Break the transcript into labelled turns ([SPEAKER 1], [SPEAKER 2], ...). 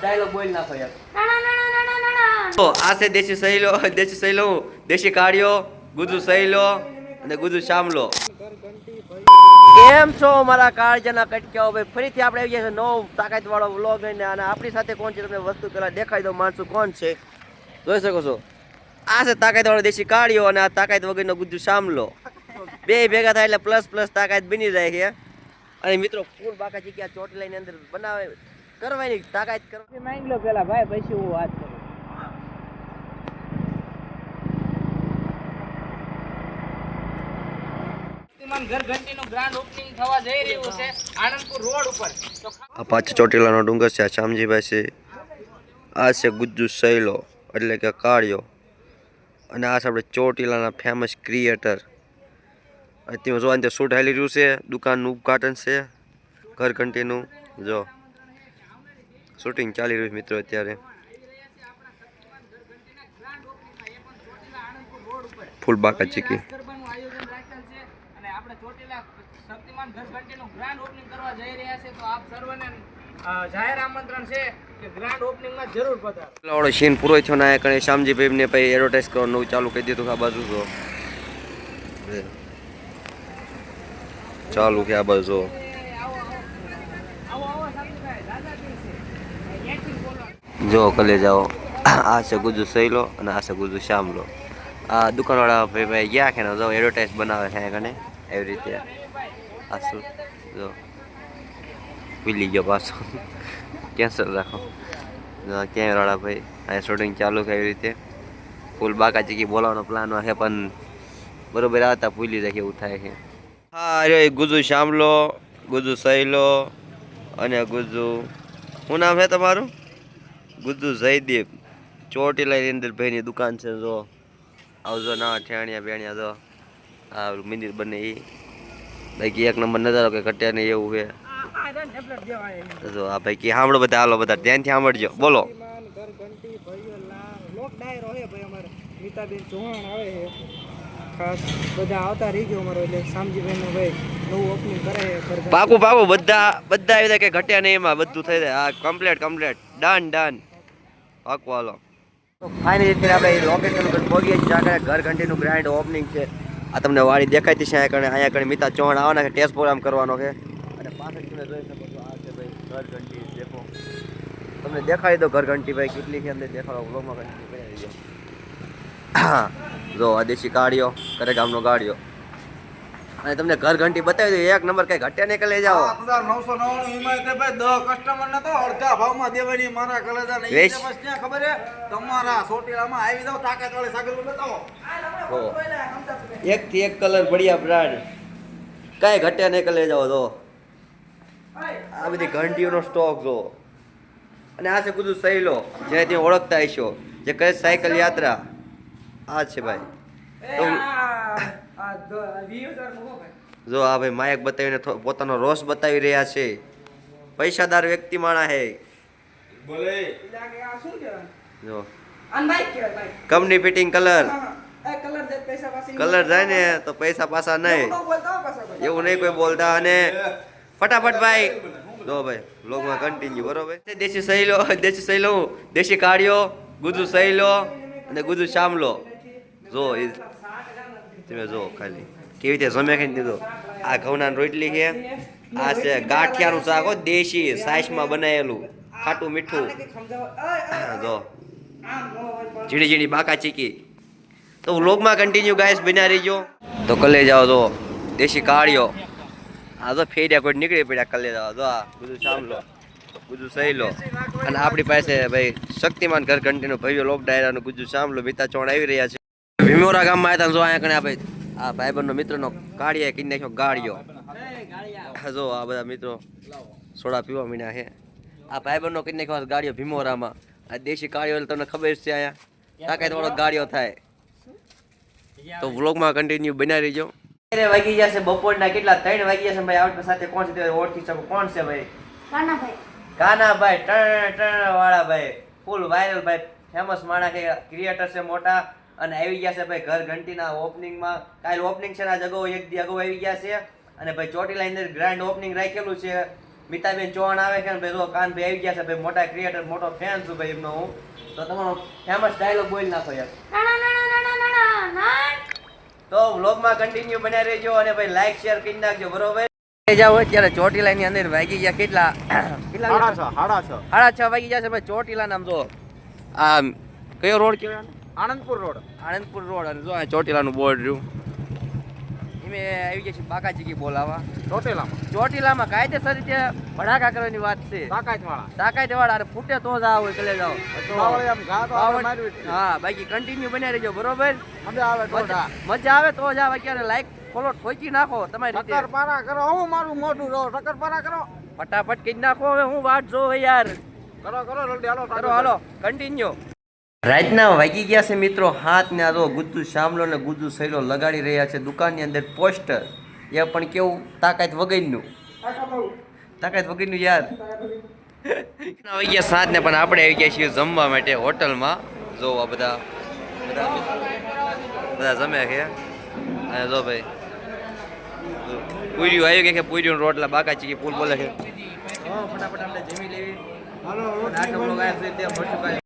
[SPEAKER 1] Dialog બોલ નાખો યાર. તો આ છે દેશી સહેલો, દેશી કાળિયો, ગુજુ સહેલો અને ગુજુ શામલો. કેમ છો મારા કાળજાના કટક્યાઓ ભાઈ? ફરીથી આપણે આવી ગયા છે નવો તાકાત વાળો વ્લોગ લઈને. અને આપણી સાથે કોણ છે તમને વસ્તુ પેલા દેખાઈ દો. માણસો કોણ છે જોઈ શકો છો. આ છે તાકાત વાળો દેશી કાળિયો અને આ તાકાત વગરનો ગુજુ શામલો. બે ભેગા થાય એટલે પ્લસ પ્લસ તાકાત બની જાય છે. અને મિત્રો ફૂલ બાકા જગ્યા ચોટીલાની અંદર બનાવે કરવાની તાકાત કરવાની માંગ લો પેલા ભાઈ, પછી હું વાત કરું. ઘર ઘંટીનું ગ્રાન્ડ ઓપનિંગ થવા જઈ રહ્યું છે આનંદપુર રોડ ઉપર. આ પાછળ ચોટીલાનો ડુંગર છે. આ શામજીભાઈ છે. આ છે ગુજ્જુ સહેલો એટલે કે કાળિયો. અને આ છે આપણે ચોટીલાના ફેમસ ક્રિએટર. અત્યારે જો અંદર શૂટ હાલી રહ્યું છે. દુકાનનું ઉદ્ઘાટન છે ઘર ઘંટીનું. જો શૂટિંગ ચાલી રહ્યું છે મિત્રો અત્યારે. ફૂલ બાકા ચીકી સીન પૂરો થયો ને કણે શામજીભાઈ ને પછી એડવર્ટાઈઝ કરવાનું ચાલુ કરી દીધું. આ બાજુ જો ચાલુ કે આ બાજુ જો કલે જાઓ. આ છે ગુજુ સહેલો અને આ છે ગુજુ શામલો. આ દુકાનવાળા ભાઈ ગયા કે જો એડવર્ટાઈઝ બનાવે છે કને એવી રીતે. આ શું જો ભૂલી ગયો પાછો કેન્સલ રાખો. કેમેરાવાળા ભાઈ અહીંયા શૂટિંગ ચાલુ છે એવી રીતે. ફૂલ બાકા ચીકી બોલાવવાનો પ્લાન છે પણ બરોબર આવતા ભૂલી જાય એવું થાય છે. હા અરે ગુજુ શામલો, ગુજુ સહેલો અને ગુજુ શું નામ છે તમારું? ગુજુ જયદીપ. ચોટીલાની અંદર ભાઈની દુકાન છે. જો આવજો ના ઠેણિયા બેણિયા જો આ મંદિર બને એ બાકી એક નંબર નજારો કે ઘટ્યા નહીં એવું છે. જો આ ભાઈ કે સાંભળો બધા, હાલો બધા ધ્યાનથી સાંભળજો. બોલો. પાકું પાકું બધા આવી જાય કે ઘટ્યા નહીં એમાં બધું થઈ જાય. હા કમ્પ્લીટ ડન પાકું હાલો. તો ફાઇનલી આપણે લોકેશન ઉપર પહોંચીએ છીએ. ઘર ઘંટીનું ગ્રાન્ડ ઓપનિંગ છે. આ તમને વાડી દેખાતી છે. અહીંયા કણે મિતા ચૌહાણ આવવાના છે. ટેસ્ટ પ્રોગ્રામ કરવાનો છે. અને પાછળ તમે જોઈ શકો છો આ છે ભાઈ ઘર ઘંટી. દેખો તમને દેખાડી દો ઘર ઘંટી ભાઈ કેટલી છે અંદર દેખાડો. વ્લોગમાં ઘંટી કરી દો. જો આ દેશી કાળિયો કરે ગામનો ગાળિયો. અને તમને ઘર ઘંટી બતાવી દો એક નંબર કઈ ઘટ્યા નહીં. લઈ જાઓ
[SPEAKER 2] 999 હિમાયત ભાઈ 10 કસ્ટમર ને તો અડધા ભાવમાં દેવાની મારા કલેજા નહીં. બસ ક્યાં ખબર હે તમારા સોટીલામાં આવી જાવ તાકાત વાળી સાગર બતાવો.
[SPEAKER 1] એક થી એક કલર બઢિયા બ્રાન્ડ કઈ ઘટ્યા નહીં. લઈ જાઓ તો આ બધી ઘંટીઓનો સ્ટોક જો. અને આ છે ગુજુ સહેલો જે ત્યાં ઓળખતા હશો જે કહે સાયકલ યાત્રા. આ છે ભાઈ જો આ ભાઈ માયક બતાવીને પોતાનો રોષ બતાવી રહ્યા છે. પૈસાદાર વ્યક્તિ માણા હે જો કંપની ફિટિંગ કલર જાય ને તો પૈસા પાછા નહીં એવું નહીં કોઈ બોલતા. અને ફટાફટ ભાઈ જો ભાઈ લોગમાં કન્ટિન્યુ બરોબર. દેશી સહેલો દેશી કાળિયો, ગુજુ સહેલો અને ગુજુ શામલો. જો તમે જો ખાલી કેવી રીતે જમે ખાઈ દીધો. આ ઘઉંના રોટલી છે. આ છે ગાંઠિયાનું શાક હો દેશી સાઈસમાં બનાવેલું ખાટું મીઠું. જો ઝીણી ઝીણી બાકા ચીકી. તો વ્લોગમાં કન્ટિન્યુ ગાઈસ બન્યા રહીજો. તો કલે જાઓ જો દેશી કાળિયો. આ તો ફેર્યા કોઈ નીકળી પડ્યા. કલે જાઓ જો આ બધું સાંભળો ગુજુ સહેલો. અને આપણી પાસે ભાઈ શક્તિમાન ઘર ઘંટીનો ભવ્ય લોક ડાયરાનો ગુજુ સાંભળો મિતા ચોણ આવી રહ્યા છે. ભીમોરા ગામમાં આવ્યા જો અહીંયા કણે આપણે આ ભાઈબંધનો મિત્રનો કાળિયા કઈ નાખ્યો ગાળિયો. જો આ બધા મિત્રો સોડા પીવા મીના છે. આ ભાઈબંધનો કઈ નાખ્યો ગાળિયો ભીમોરામાં. આ દેશી કાળિયો તમને ખબર છે અહીંયા તાકાત વાળો ગાળિયો થાય. તો વ્લોગમાં કન્ટિન્યુ બન્યા રહીજો. વાગી ગયા છે બપોરના કેટલા 3 વાગી ગયા છે ભાઈ. આપણી સાથે કોણ છે ઓળખી શકો કોણ છે ભાઈ? કાનાભાઈ ટણ વાળા ભાઈ. ફૂલ વાયરલ ભાઈ ફેમસ માણા કે ક્રિએટર છે મોટા. અને આવી ગયા છે ભાઈ ઘર ઘંટીના ઓપનિંગમાં. કાલે ઓપનિંગ છે ને આ જગો એક દી અગાઉ આવી ગયા છે. અને ભાઈ ચોટીલા અંદર ગ્રાન્ડ ઓપનિંગ રાખેલું છે મિતાબેન ચૌહાણ આવે છે ને ભાઈ જો કાનભાઈ આવી ગયા છે ભાઈ, મોટા ક્રિએટર, મોટો ફેન છું ભાઈ એમનો હું. તો તમારો ફેમસ ડાયલોગ બોલી નાખો યાર. તો વ્લોગમાં કન્ટિન્યુ બનાવી રહેજો અને ભાઈ લાઈક શેર કરી નાખજો બરોબર. જાવ અત્યારે ચોટીલાની અંદર વાગી ગયા કેટલા
[SPEAKER 2] સાડા છ
[SPEAKER 1] સાડા 6 વાગી ગયા છે ભાઈ. ચોટીલા નામ જો આ કયો રોડ કહેવાય?
[SPEAKER 2] આણંદપુર રોડ.
[SPEAKER 1] આણંદપુર રોડ. અને જો આ ચોટીલાનું બોર્ડ રહ્યું. એમે આવી ગયા છે બાકાજી બોલાવા ચોટીલામાં કાયદેસર રીતે ભડાકા કરવાની વાત છે. તાકાત વાળા અરે ફૂટે તો જ આવો કલે જાઓ. હા બાકી કન્ટિન્યુ બનાવી રહેજો બરોબર. મજા આવે તો જ આવે. ક્યારે લાઈક ફોલો ઠોકી નાખો તમારી રીતે.
[SPEAKER 2] ટકરપારા કરો. હું મારું મોઢું રહો. ટકરપારા કરો.
[SPEAKER 1] ફટાફટ કરી નાખો. હવે હું વાટ જોઉં યાર.
[SPEAKER 2] કરો જલ્દી હાલો.
[SPEAKER 1] કરો હાલો કન્ટિન્યુ. રાતના વાગી ગયા છે મિત્રો 7 ને. આ જો ગુજ્જુ શામલો ને ગુજ્જુ સૈલો લગાડી રહ્યા છે દુકાનની અંદર પોસ્ટર. એ પણ કેવું તાકાત વગરનું યાર. વાગી ગયા 7 ને પણ આપણે આવી ગયા છીએ જમવા માટે હોટલમાં. જો આ બધા જમે છે. અને જો ભાઈ પૂર્યું આવ્યું કે પૂર્યું રોટલા બાકાચી ફૂલ બોલે છે. ફટાફટ આપણે જમી લેવી.